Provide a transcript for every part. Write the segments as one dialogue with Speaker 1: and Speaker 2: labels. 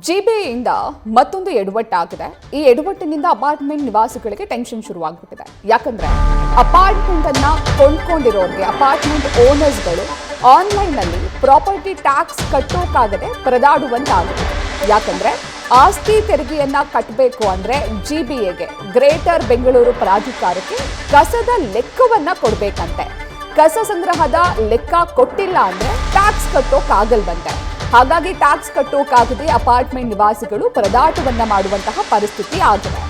Speaker 1: ಜಿಬಿಎಯಿಂದ ಮತ್ತೊಂದು ಎಡವಟ್ಟಾಗಿದೆ. ಈ ಎಡವಟ್ಟಿನಿಂದ ಅಪಾರ್ಟ್ಮೆಂಟ್ ನಿವಾಸಿಗಳಿಗೆ ಟೆನ್ಷನ್ ಶುರುವಾಗ್ಬಿಟ್ಟಿದೆ. ಯಾಕಂದ್ರೆ ಅಪಾರ್ಟ್ಮೆಂಟ್ ಅನ್ನ ಕೊಂಡ್ಕೊಂಡಿರೋರಿಗೆ ಅಪಾರ್ಟ್ಮೆಂಟ್ ಓನರ್ಸ್ಗಳು ಆನ್ಲೈನ್ ನಲ್ಲಿ ಪ್ರಾಪರ್ಟಿ ಟ್ಯಾಕ್ಸ್ ಕಟ್ಟೋಕಾಗದೆ ಪರದಾಡುವಂತಾಗಿದೆ. ಯಾಕಂದ್ರೆ ಆಸ್ತಿ ತೆರಿಗೆಯನ್ನ ಕಟ್ಟಬೇಕು ಅಂದ್ರೆ ಜಿಬಿಎಗೆ ಗ್ರೇಟರ್ ಬೆಂಗಳೂರು ಪ್ರಾಧಿಕಾರಕ್ಕೆ ಕಸದ ಲೆಕ್ಕವನ್ನ ಕೊಡ್ಬೇಕಂತೆ. ಕಸ ಸಂಗ್ರಹದ ಲೆಕ್ಕ ಕೊಟ್ಟಿಲ್ಲ ಅಂದ್ರೆ ಟ್ಯಾಕ್ಸ್ ಕಟ್ಟೋಕಾಗಲ್ವಂತೆ. ಹಾಗಾಗಿ ಟ್ಯಾಕ್ಸ್ ಕಟ್ಟೋಕಾಗದೆ ಅಪಾರ್ಟ್ಮೆಂಟ್ ನಿವಾಸಿಗಳು ಪರದಾಟವನ್ನ ಮಾಡುವಂತಹ ಪರಿಸ್ಥಿತಿ ಆಗಿದೆ.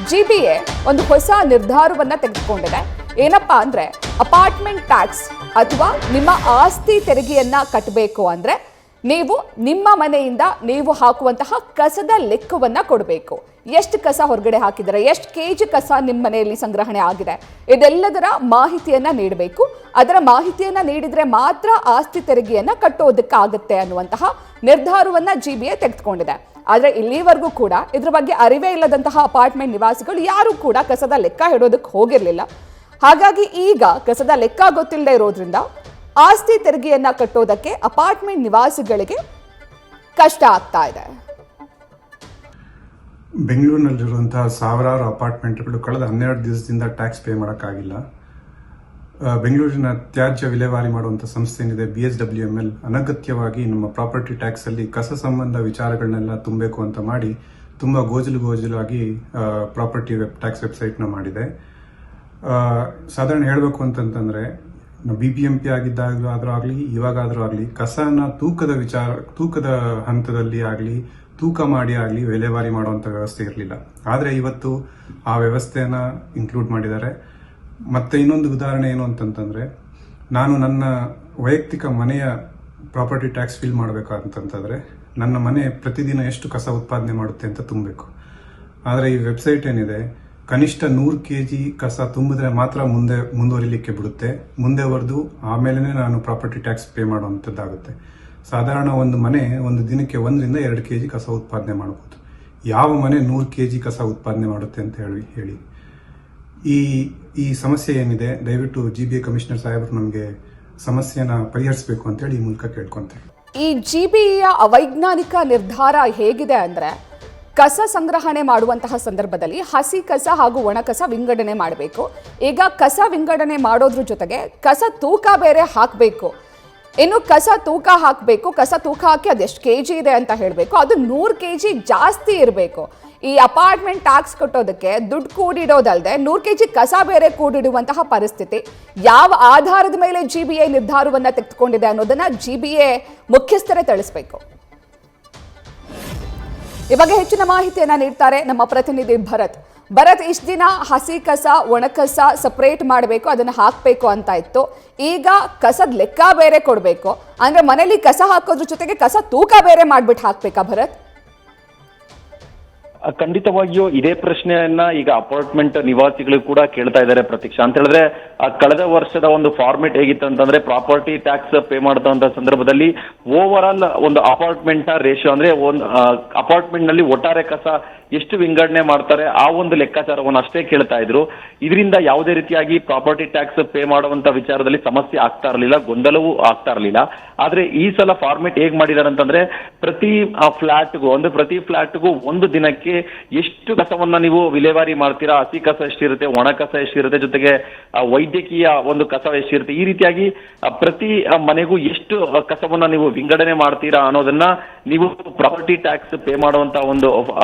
Speaker 1: ಜಿಬಿಎ ಒಂದು ಹೊಸ ನಿರ್ಧಾರವನ್ನ ತೆಗೆದುಕೊಂಡಿದೆ. ಏನಪ್ಪಾ ಅಂದ್ರೆ ಅಪಾರ್ಟ್ಮೆಂಟ್ ಟ್ಯಾಕ್ಸ್ ಅಥವಾ ನಿಮ್ಮ ಆಸ್ತಿ ತೆರಿಗೆಯನ್ನ ಕಟ್ಟಬೇಕು ಅಂದ್ರೆ ನೀವು ನಿಮ್ಮ ಮನೆಯಿಂದ ನೀವು ಹಾಕುವಂತಹ ಕಸದ ಲೆಕ್ಕವನ್ನ ಕೊಡಬೇಕು. ಎಷ್ಟು ಕಸ ಹೊರಗಡೆ ಹಾಕಿದರೆ, ಎಷ್ಟು ಕೆಜಿ ಕಸ ನಿಮ್ಮ ಮನೆಯಲ್ಲಿ ಸಂಗ್ರಹಣೆ ಆಗಿದೆ, ಇದೆಲ್ಲದರ ಮಾಹಿತಿಯನ್ನ ನೀಡಬೇಕು. ಅದರ ಮಾಹಿತಿಯನ್ನ ನೀಡಿದ್ರೆ ಮಾತ್ರ ಆಸ್ತಿ ತೆರಿಗೆಯನ್ನ ಕಟ್ಟೋದಕ್ಕಾಗತ್ತೆ ಅನ್ನುವಂತಹ ನಿರ್ಧಾರವನ್ನ ಜಿಬಿಎ ತೆಗೆದುಕೊಂಡಿದೆ. ಆದ್ರೆ ಇಲ್ಲಿವರೆಗೂ ಕೂಡ ಇದ್ರ ಬಗ್ಗೆ ಅರಿವೇ ಇಲ್ಲದಂತಹ ಅಪಾರ್ಟ್ಮೆಂಟ್ ನಿವಾಸಿಗಳು ಯಾರು ಕೂಡ ಕಸದ ಲೆಕ್ಕ ಇಡೋದಕ್ಕೆ ಹೋಗಿರ್ಲಿಲ್ಲ. ಹಾಗಾಗಿ ಈಗ ಕಸದ ಲೆಕ್ಕ ಗೊತ್ತಿಲ್ಲದೆ ಇರೋದ್ರಿಂದ ಆಸ್ತಿ ತೆರಿಗೆಯನ್ನ ಕಟ್ಟೋದಕ್ಕೆ ಅಪಾರ್ಟ್ಮೆಂಟ್ ನಿವಾಸಿಗಳಿಗೆ ಕಷ್ಟ ಆಗ್ತಾ ಇದೆ.
Speaker 2: ಬೆಂಗಳೂರಿನಲ್ಲಿರುವಂತಹ ಸಾವಿರಾರು ಅಪಾರ್ಟ್ಮೆಂಟ್ಗಳು ಕಳೆದ 12 ದಿವಸದಿಂದ ಟ್ಯಾಕ್ಸ್ ಪೇ ಮಾಡೋಕ್ಕಾಗಿಲ್ಲ. ಬೆಂಗಳೂರಿನ ತ್ಯಾಜ್ಯ ವಿಲೇವಾರಿ ಮಾಡುವಂಥ ಸಂಸ್ಥೆ ಏನಿದೆ BSWML ಅನಗತ್ಯವಾಗಿ ನಮ್ಮ ಪ್ರಾಪರ್ಟಿ ಟ್ಯಾಕ್ಸ್ ಅಲ್ಲಿ ಕಸ ಸಂಬಂಧ ವಿಚಾರಗಳನ್ನೆಲ್ಲ ತುಂಬಬೇಕು ಅಂತ ಮಾಡಿ ತುಂಬಾ ಗೋಜಲಾಗಿ ಪ್ರಾಪರ್ಟಿ ಟ್ಯಾಕ್ಸ್ ವೆಬ್ಸೈಟ್ನ ಮಾಡಿದೆ. ಸಾಧಾರಣ ಹೇಳಬೇಕು ಅಂತಂತಂದ್ರೆ BBMP ಆಗಿದ್ದಾದ್ರೂ ಆಗಲಿ ಇವಾಗಾದ್ರೂ ಆಗಲಿ ಕಸನ ತೂಕದ ಹಂತದಲ್ಲಿ ಆಗಲಿ ತೂಕ ಮಾಡಿ ಆಗಲಿ ವಿಲೇವಾರಿ ಮಾಡುವಂಥ ವ್ಯವಸ್ಥೆ ಇರಲಿಲ್ಲ. ಆದರೆ ಇವತ್ತು ಆ ವ್ಯವಸ್ಥೆಯನ್ನ ಇನ್ಕ್ಲೂಡ್ ಮಾಡಿದ್ದಾರೆ. ಮತ್ತೆ ಇನ್ನೊಂದು ಉದಾಹರಣೆ ಏನು ಅಂತಂತಂದ್ರೆ, ನಾನು ನನ್ನ ವೈಯಕ್ತಿಕ ಮನೆಯ ಪ್ರಾಪರ್ಟಿ ಟ್ಯಾಕ್ಸ್ ಫಿಲ್ ಮಾಡಬೇಕಂತಂದ್ರೆ ನನ್ನ ಮನೆ ಪ್ರತಿದಿನ ಎಷ್ಟು ಕಸ ಉತ್ಪಾದನೆ ಮಾಡುತ್ತೆ ಅಂತ ತುಂಬಬೇಕು. ಆದರೆ ಈ ವೆಬ್ಸೈಟ್ ಏನಿದೆ ಕನಿಷ್ಠ 100 kg ಕಸ ತುಂಬಿದ್ರೆ ಮಾತ್ರ ಮುಂದುವರಿಲಿಕ್ಕೆ ಬಿಡುತ್ತೆ. ಮುಂದೆ ಹೊರದು ಆಮೇಲೆ ನಾನು ಪ್ರಾಪರ್ಟಿ ಟ್ಯಾಕ್ಸ್ ಪೇ ಮಾಡುವಂಥದ್ದಾಗುತ್ತೆ. ಸಾಧಾರಣ ಒಂದು ಮನೆ ಒಂದು ದಿನಕ್ಕೆ 1 ರಿಂದ 2 kg ಕಸ ಉತ್ಪಾದನೆ ಮಾಡಬಹುದು. ಯಾವ ಮನೆ 100 kg ಕಸ ಉತ್ಪಾದನೆ ಮಾಡುತ್ತೆ ಅಂತ ಹೇಳಿ ಈ ಸಮಸ್ಯೆ ಏನಿದೆ, ದಯವಿಟ್ಟು ಜಿಬಿಎ ಕಮಿಷನರ್ ಸಾಹೇಬರು ನಮಗೆ ಸಮಸ್ಯೆನ ಪರಿಹರಿಸಬೇಕು ಅಂತ ಹೇಳಿ ಈ ಮೂಲಕ ಕೇಳ್ಕೊಂತೇವೆ.
Speaker 1: ಈ ಜಿಬಿಎಯ ಅವೈಜ್ಞಾನಿಕ ನಿರ್ಧಾರ ಹೇಗಿದೆ ಅಂದ್ರೆ, ಕಸ ಸಂಗ್ರಹಣೆ ಮಾಡುವಂತಹ ಸಂದರ್ಭದಲ್ಲಿ ಹಸಿ ಕಸ ಹಾಗೂ ಒಣ ಕಸ ವಿಂಗಡಣೆ ಮಾಡಬೇಕು. ಈಗ ಕಸ ವಿಂಗಡಣೆ ಮಾಡೋದ್ರ ಜೊತೆಗೆ ಕಸ ತೂಕ ಬೇರೆ ಹಾಕಬೇಕು. ಇನ್ನು ಕಸ ತೂಕ ಹಾಕಬೇಕು, ಕಸ ತೂಕ ಹಾಕಿ ಅದೆಷ್ಟು ಕೆಜಿ ಇದೆ ಅಂತ ಹೇಳಬೇಕು. ಅದು 100 kg ಜಾಸ್ತಿ ಇರಬೇಕು. ಈ ಅಪಾರ್ಟ್ಮೆಂಟ್ ಟ್ಯಾಕ್ಸ್ ಕಟ್ಟೋದಕ್ಕೆ ದುಡ್ಡು ಕೂಡಿಡೋದಲ್ಲದೆ 100 kg ಕಸ ಬೇರೆ ಕೂಡಿಡುವಂತಹ ಪರಿಸ್ಥಿತಿ. ಯಾವ ಆಧಾರದ ಮೇಲೆ ಜಿಬಿಎ ನಿರ್ಧಾರವನ್ನ ತೆಗೆದುಕೊಂಡಿದೆ ಅನ್ನೋದನ್ನ ಜಿಬಿಎ ಮುಖ್ಯಸ್ಥರೇ ತಿಳಿಸಬೇಕು. ಈ ಬಗ್ಗೆ ಹೆಚ್ಚಿನ ಮಾಹಿತಿಯನ್ನ ನೀಡ್ತಾರೆ ನಮ್ಮ ಪ್ರತಿನಿಧಿ ಭರತ್. ಇಷ್ಟು ದಿನ ಹಸಿ ಕಸ ಒಣ ಕಸ ಸಪರೇಟ್ ಮಾಡಬೇಕು, ಅದನ್ನ ಹಾಕಬೇಕು ಅಂತ ಇತ್ತು. ಈಗ ಕಸದ ಲೆಕ್ಕ ಬೇರೆ ಕೊಡಬೇಕು ಅಂದ್ರೆ ಮನೇಲಿ ಕಸ ಹಾಕೋದ್ರ ಜೊತೆಗೆ ಕಸ ತೂಕ ಬೇರೆ ಮಾಡ್ಬಿಟ್ಟು ಹಾಕ್ಬೇಕಾ ಭರತ್?
Speaker 3: ಖಂಡಿತವಾಗಿಯೂ ಇದೇ ಪ್ರಶ್ನೆಯನ್ನ ಈಗ ಅಪಾರ್ಟ್ಮೆಂಟ್ ನಿವಾಸಿಗಳು ಕೂಡ ಕೇಳ್ತಾ ಇದ್ದಾರೆ ಪ್ರತೀಕ್ಷಾ. ಅಂತ ಹೇಳಿದ್ರೆ ಕಳೆದ ವರ್ಷದ ಒಂದು ಫಾರ್ಮೆಟ್ ಹೇಗಿತ್ತು ಅಂತಂದ್ರೆ, ಪ್ರಾಪರ್ಟಿ ಟ್ಯಾಕ್ಸ್ ಪೇ ಮಾಡುವಂತ ಸಂದರ್ಭದಲ್ಲಿ ಓವರ್ ಆಲ್ ಒಂದು ಅಪಾರ್ಟ್ಮೆಂಟ್ ನ ರೇಷಿಯೋ ಅಂದ್ರೆ ಒಂದು ಅಪಾರ್ಟ್ಮೆಂಟ್ ನಲ್ಲಿ ಒಟ್ಟಾರೆ ಕಸ ಎಷ್ಟು ವಿಂಗಡಣೆ ಮಾಡ್ತಾರೆ ಆ ಒಂದು ಲೆಕ್ಕಾಚಾರವನ್ನು ಅಷ್ಟೇ ಕೇಳ್ತಾ ಇದ್ರು. ಇದರಿಂದ ಯಾವುದೇ ರೀತಿಯಾಗಿ ಪ್ರಾಪರ್ಟಿ ಟ್ಯಾಕ್ಸ್ ಪೇ ಮಾಡುವಂತ ವಿಚಾರದಲ್ಲಿ ಸಮಸ್ಯೆ ಆಗ್ತಾ ಇರಲಿಲ್ಲ, ಗೊಂದಲವೂ ಆಗ್ತಾ ಇರಲಿಲ್ಲ. ಆದ್ರೆ ಈ ಸಲ ಫಾರ್ಮೆಟ್ ಹೇಗ್ ಮಾಡಿದಾರೆ ಅಂತಂದ್ರೆ, ಪ್ರತಿ ಫ್ಲಾಟ್ಗೂ ಒಂದು ದಿನಕ್ಕೆ ಎಷ್ಟು ಕಸವನ್ನ ನೀವು ವಿಲೇವಾರಿ ಮಾಡ್ತೀರಾ, ಹಸಿ ಕಸ ಎಷ್ಟಿರುತ್ತೆ, ಒಣ ಕಸ ಎಷ್ಟಿರುತ್ತೆ, ಜೊತೆಗೆ ವೈದ್ಯಕೀಯ ಒಂದು ಕಸ ಎಷ್ಟಿರುತ್ತೆ, ಈ ರೀತಿಯಾಗಿ ಪ್ರತಿ ಮನೆಗೂ ಎಷ್ಟು ಕಸವನ್ನ ನೀವು ವಿಂಗಡಣೆ ಮಾಡ್ತೀರಾ ಅನ್ನೋದನ್ನ ನೀವು ಪ್ರಾಪರ್ಟಿ ಟ್ಯಾಕ್ಸ್ ಪೇ ಮಾಡುವಂತ ಒಂದು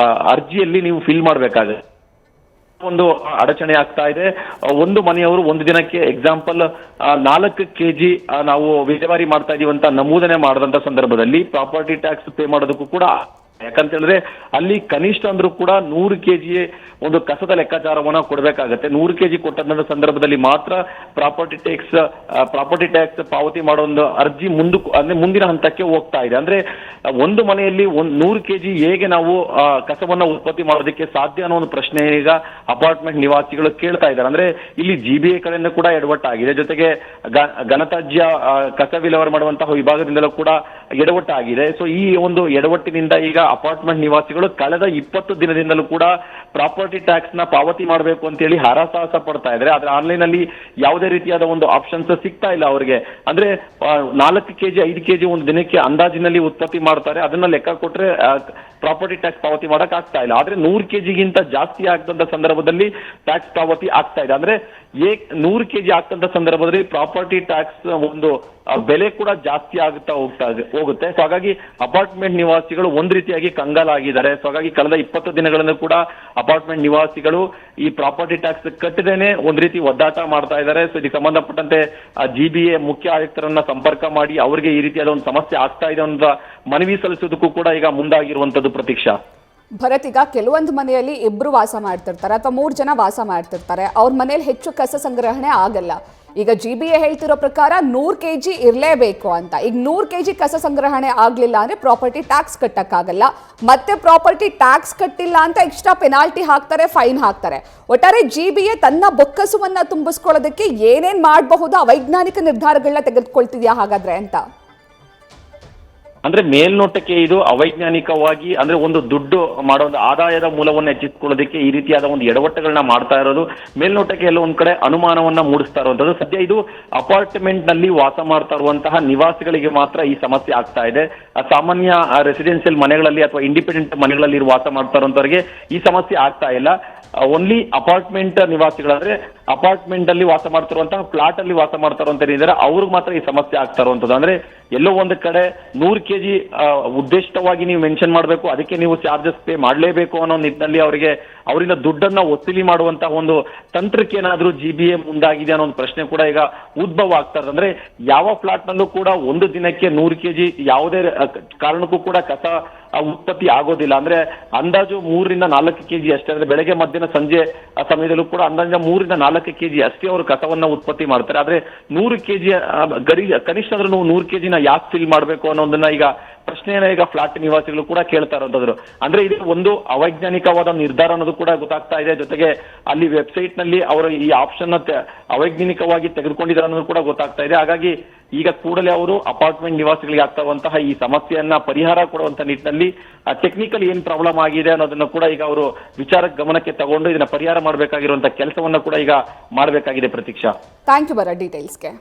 Speaker 3: ಅರ್ಜಿಯಲ್ಲಿ ನೀವು ಫಿಲ್ ಮಾಡಬೇಕಾಗುತ್ತೆ. ಒಂದು ಅಡಚಣೆ ಆಗ್ತಾ ಇದೆ. ಒಂದು ಮನೆಯವರು ಒಂದು ದಿನಕ್ಕೆ ಎಕ್ಸಾಂಪಲ್ 4 kg ನಾವು ವಿಲೇವಾರಿ ಮಾಡ್ತಾ ಇದೀವಿ ಅಂತ ನಮೂದನೆ ಮಾಡಿದಂತ ಸಂದರ್ಭದಲ್ಲಿ ಪ್ರಾಪರ್ಟಿ ಟ್ಯಾಕ್ಸ್ ಪೇ ಮಾಡೋದಕ್ಕೂ ಕೂಡ, ಯಾಕಂತ ಹೇಳಿದ್ರೆ ಅಲ್ಲಿ ಕನಿಷ್ಠ ಅಂದ್ರೂ ಕೂಡ 100 kg ಒಂದು ಕಸದ ಲೆಕ್ಕಾಚಾರವನ್ನ ಕೊಡಬೇಕಾಗತ್ತೆ. 100 kg ಕೊಟ್ಟಂತ ಸಂದರ್ಭದಲ್ಲಿ ಮಾತ್ರ ಪ್ರಾಪರ್ಟಿ ಟ್ಯಾಕ್ಸ್ ಪಾವತಿ ಮಾಡೋ ಒಂದು ಅರ್ಜಿ ಮುಂದಿನ ಹಂತಕ್ಕೆ ಹೋಗ್ತಾ ಇದೆ. ಅಂದ್ರೆ ಒಂದು ಮನೆಯಲ್ಲಿ 100 kg ಹೇಗೆ ನಾವು ಕಸವನ್ನ ಉತ್ಪತ್ತಿ ಮಾಡೋದಕ್ಕೆ ಸಾಧ್ಯ ಅನ್ನೋ ಒಂದು ಪ್ರಶ್ನೆ ಈಗ ಅಪಾರ್ಟ್ಮೆಂಟ್ ನಿವಾಸಿಗಳು ಕೇಳ್ತಾ ಇದ್ದಾರೆ. ಅಂದ್ರೆ ಇಲ್ಲಿ ಜಿಬಿಎ ಕಡೆಯಿಂದ ಕೂಡ ಎಡವಟ್ಟಾಗಿದೆ. ಜೊತೆಗೆ ಘನತ್ಯಾಜ್ಯ ಕಸ ವಿಲೇವಾರಿ ಮಾಡುವಂತಹ ವಿಭಾಗದಿಂದಲೂ ಕೂಡ ಎಡವಟ್ಟಾಗಿದೆ. ಸೊ ಈ ಒಂದು ಎಡವಟ್ಟಿನಿಂದ ಈಗ ಅಪಾರ್ಟ್ಮೆಂಟ್ ನಿವಾಸಿಗಳು ಕಳೆದ 20 ದಿನದಿಂದಲೂ ಕೂಡ ಪ್ರಾಪರ್ಟಿ ಟ್ಯಾಕ್ಸ್ ನ ಪಾವತಿ ಮಾಡಬೇಕು ಅಂತ ಹೇಳಿ ಹರಸಾಹಸ ಪಡ್ತಾ ಇದ್ದಾರೆ. ಆದ್ರೆ ಆನ್ಲೈನ್ ಅಲ್ಲಿ ಯಾವುದೇ ರೀತಿಯಾದ ಒಂದು ಆಪ್ಷನ್ಸ್ ಸಿಗ್ತಾ ಇಲ್ಲ ಅವರಿಗೆ. ಅಂದ್ರೆ 4 ಕೆಜಿ 5 ಕೆಜಿ ಒಂದು ದಿನಕ್ಕೆ ಅಂದಾಜಿನಲ್ಲಿ ಉತ್ಪತ್ತಿ ಮಾಡ್ತಾರೆ, ಅದನ್ನ ಲೆಕ್ಕ ಕೊಟ್ರೆ ಪ್ರಾಪರ್ಟಿ ಟ್ಯಾಕ್ಸ್ ಪಾವತಿ ಮಾಡಕ್ ಆಗ್ತಾ ಇಲ್ಲ. ಆದ್ರೆ 100 ಕೆಜಿಗಿಂತ ಜಾಸ್ತಿ ಆಗ್ತಂತ ಸಂದರ್ಭದಲ್ಲಿ ಟ್ಯಾಕ್ಸ್ ಪಾವತಿ ಆಗ್ತಾ ಇದೆ. ಅಂದ್ರೆ 100 ಕೆಜಿ ಆಗ್ತಂತ ಸಂದರ್ಭದಲ್ಲಿ ಪ್ರಾಪರ್ಟಿ ಟ್ಯಾಕ್ಸ್ ಒಂದು ಬೆಲೆ ಕೂಡ ಜಾಸ್ತಿ ಆಗುತ್ತಾ ಹೋಗುತ್ತೆ. ಸೊ ಹಾಗಾಗಿ ಅಪಾರ್ಟ್ಮೆಂಟ್ ನಿವಾಸಿಗಳು ಒಂದ್ ರೀತಿಯಾಗಿ ಕಂಗಾಲಾಗಿದ್ದಾರೆ. ಸೊ ಹಾಗಾಗಿ ಕಳೆದ 20 ದಿನಗಳಿಂದ ಕೂಡ ಅಪಾರ್ಟ್ಮೆಂಟ್ ನಿವಾಸಿಗಳು ಈ ಪ್ರಾಪರ್ಟಿ ಟ್ಯಾಕ್ಸ್ ಕಟ್ಟದೇನೆ ಒಂದ್ ರೀತಿ ಒದ್ದಾಟ ಮಾಡ್ತಾ ಇದ್ದಾರೆ. ಸೊ ಇದಕ್ಕೆ ಸಂಬಂಧಪಟ್ಟಂತೆ GBA ಮುಖ್ಯ ಆಯುಕ್ತರನ್ನ ಸಂಪರ್ಕ ಮಾಡಿ ಅವರಿಗೆ ಈ ರೀತಿಯಾದ ಒಂದು ಸಮಸ್ಯೆ ಆಗ್ತಾ ಇದೆ ಅಂತ ಮನವಿ ಸಲ್ಲಿಸೋದಕ್ಕೂ ಕೂಡ ಈಗ ಮುಂದಾಗಿರುವಂತದ್ದು ಪ್ರತೀಕ್ಷಾ.
Speaker 1: ಭರತ್, ಈಗ ಕೆಲವೊಂದು ಮನೆಯಲ್ಲಿ ಇಬ್ರು ವಾಸ ಮಾಡ್ತಿರ್ತಾರೆ ಅಥವಾ 3 ಜನ ವಾಸ ಮಾಡ್ತಿರ್ತಾರೆ, ಅವ್ರ ಮನೇಲಿ ಹೆಚ್ಚು ಕಸ ಸಂಗ್ರಹಣೆ ಆಗಲ್ಲ. ಈಗ GBA ಹೇಳ್ತಿರೋ ಪ್ರಕಾರ 100 ಕೆಜಿ ಇರಲೇಬೇಕು ಅಂತ. ಈಗ 100 ಕೆಜಿ ಕಸ ಸಂಗ್ರಹಣೆ ಆಗ್ಲಿಲ್ಲ ಅಂದ್ರೆ ಪ್ರಾಪರ್ಟಿ ಟ್ಯಾಕ್ಸ್ ಕಟ್ಟಕ್ಕಾಗಲ್ಲ. ಮತ್ತೆ ಪ್ರಾಪರ್ಟಿ ಟ್ಯಾಕ್ಸ್ ಕಟ್ಟಿಲ್ಲ ಅಂತ ಎಕ್ಸ್ಟ್ರಾ ಪೆನಾಲ್ಟಿ ಹಾಕ್ತಾರೆ, ಫೈನ್ ಹಾಕ್ತಾರೆ. ಒಟ್ಟಾರೆ GBA ತನ್ನ ಬೊಕ್ಕಸವನ್ನ ತುಂಬಿಸ್ಕೊಳ್ಳೋದಕ್ಕೆ ಏನೇನ್ ಮಾಡಬಹುದು ಅವೈಜ್ಞಾನಿಕ ನಿರ್ಧಾರಗಳನ್ನ ತೆಗೆದುಕೊಳ್ತಿದ್ಯಾ ಹಾಗಾದ್ರೆ ಅಂತ?
Speaker 3: ಅಂದ್ರೆ ಮೇಲ್ನೋಟಕ್ಕೆ ಇದು ಅವೈಜ್ಞಾನಿಕವಾಗಿ ಅಂದ್ರೆ ಒಂದು ದುಡ್ಡು ಮಾಡೋ ಒಂದು ಆದಾಯದ ಮೂಲವನ್ನು ಹೆಚ್ಚಿಸಿಕೊಳ್ಳೋದಕ್ಕೆ ಈ ರೀತಿಯಾದ ಒಂದು ಎಡವಟ್ಟುಗಳನ್ನ ಮಾಡ್ತಾ ಇರೋದು ಮೇಲ್ನೋಟಕ್ಕೆ ಎಲ್ಲ ಒಂದ್ ಕಡೆ ಅನುಮಾನವನ್ನ ಮೂಡಿಸ್ತಾ ಇರುವಂತದ್ದು. ಸದ್ಯ ಇದು ಅಪಾರ್ಟ್ಮೆಂಟ್ ನಲ್ಲಿ ವಾಸ ಮಾಡ್ತಾ ಇರುವಂತಹ ನಿವಾಸಿಗಳಿಗೆ ಮಾತ್ರ ಈ ಸಮಸ್ಯೆ ಆಗ್ತಾ ಇದೆ. ಸಾಮಾನ್ಯ ರೆಸಿಡೆನ್ಸಿಯಲ್ ಮನೆಗಳಲ್ಲಿ ಅಥವಾ ಇಂಡಿಪೆಂಡೆಂಟ್ ಮನೆಗಳಲ್ಲಿ ವಾಸ ಮಾಡ್ತಾ ಇರುವಂತವರಿಗೆ ಈ ಸಮಸ್ಯೆ ಆಗ್ತಾ ಇಲ್ಲ. ಓನ್ಲಿ ಅಪಾರ್ಟ್ಮೆಂಟ್ ನಿವಾಸಿಗಳಂದ್ರೆ ಅಪಾರ್ಟ್ಮೆಂಟ್ ಅಲ್ಲಿ ವಾಸ ಮಾಡ್ತಿರುವಂತಹ ಫ್ಲಾಟ್ ಅಲ್ಲಿ ವಾಸ ಮಾಡ್ತಾ ಇರುವಂತ ಅವ್ರಿಗೆ ಮಾತ್ರ ಈ ಸಮಸ್ಯೆ ಆಗ್ತಾ ಇರುವಂತದ್ದು. ಅಂದ್ರೆ ಎಲ್ಲೋ ಒಂದು ಕಡೆ 100 ಕೆಜಿ ಉದ್ದೇಶಿತವಾಗಿ ನೀವು ಮೆನ್ಷನ್ ಮಾಡಬೇಕು, ಅದಕ್ಕೆ ನೀವು ಚಾರ್ಜಸ್ ಪೇ ಮಾಡಲೇಬೇಕು ಅನ್ನೋ ನಿಟ್ಟಿನಲ್ಲಿ ಅವರಿಂದ ದುಡ್ಡನ್ನ ವಸೂಲಿ ಮಾಡುವಂತಹ ಒಂದು ತಂತ್ರಕ್ಕೆ ಏನಾದ್ರೂ GBA ಮುಂದಾಗಿದೆ ಅನ್ನೋ ಒಂದು ಪ್ರಶ್ನೆ ಕೂಡ ಈಗ ಉದ್ಭವ ಆಗ್ತಾ ಇದೆ. ಅಂದ್ರೆ ಯಾವ ಫ್ಲಾಟ್ ನಲ್ಲೂ ಕೂಡ ಒಂದು ದಿನಕ್ಕೆ 100 ಕೆಜಿ ಯಾವುದೇ ಕಾರಣಕ್ಕೂ ಕೂಡ ಕಸ ಉತ್ಪತ್ತಿ ಆಗೋದಿಲ್ಲ. ಅಂದ್ರೆ ಅಂದಾಜು 3 ರಿಂದ 4 ಕೆಜಿ ಅಷ್ಟೇ. ಅಂದ್ರೆ ಬೆಳಗ್ಗೆ ಮಧ್ಯಾಹ್ನ ಸಂಜೆ ಸಮಯದಲ್ಲೂ ಕೂಡ ಅಂದಾಜು 3 ರಿಂದ 4 ಕೆಜಿ ಅಷ್ಟೇ ಅವರು ಕಸವನ್ನ ಉತ್ಪತ್ತಿ ಮಾಡ್ತಾರೆ. ಆದ್ರೆ 100 ಕೆಜಿ ಕನಿಷ್ಠ ಅಂದ್ರೆ ನೀವು 100 ಕೆಜಿನ ಯಾಕೆ ಫಿಲ್ ಮಾಡಬೇಕು ಅನ್ನೋದನ್ನ ಈಗ ಪ್ರಶ್ನೆಯನ್ನ ಈಗ ಫ್ಲಾಟ್ ನಿವಾಸಿಗಳು ಕೂಡ ಕೇಳ್ತಾ ಇರೋದಾದ್ರು. ಅಂದ್ರೆ ಇದು ಒಂದು ಅವೈಜ್ಞಾನಿಕವಾದ ನಿರ್ಧಾರ ಅನ್ನೋದು ಕೂಡ ಗೊತ್ತಾಗ್ತಾ ಇದೆ. ಜೊತೆಗೆ ಅಲ್ಲಿ ವೆಬ್ಸೈಟ್ ನಲ್ಲಿ ಅವರು ಈ ಆಪ್ಷನ್ ಅವೈಜ್ಞಾನಿಕವಾಗಿ ತೆಗೆದುಕೊಂಡಿದ್ದಾರೆ ಅನ್ನೋದು ಕೂಡ ಗೊತ್ತಾಗ್ತಾ ಇದೆ. ಹಾಗಾಗಿ ಈಗ ಕೂಡಲೇ ಅವರು ಅಪಾರ್ಟ್ಮೆಂಟ್ ನಿವಾಸಿಗಳಿಗೆ ಆಗ್ತಾವಂತಹ ಈ ಸಮಸ್ಯೆಯನ್ನ ಪರಿಹಾರ ಕೊಡುವಂತ ನಿಟ್ಟಿನಲ್ಲಿ ಟೆಕ್ನಿಕಲ್ ಏನ್ ಪ್ರಾಬ್ಲಮ್ ಆಗಿದೆ ಅನ್ನೋದನ್ನ ಕೂಡ ಈಗ ಅವರು ವಿಚಾರಕ್ಕೆ ಗಮನಕ್ಕೆ ತಗೊಂಡು ಇದನ್ನ ಪರಿಹಾರ ಮಾಡಬೇಕಾಗಿರುವಂತಹ ಕೆಲಸವನ್ನ ಕೂಡ ಈಗ ಮಾಡಬೇಕಾಗಿದೆ ಪ್ರತೀಕ್ಷಾ.
Speaker 1: Thank you Bharat ಡೀಟೇಲ್ಸ್ಗೆ.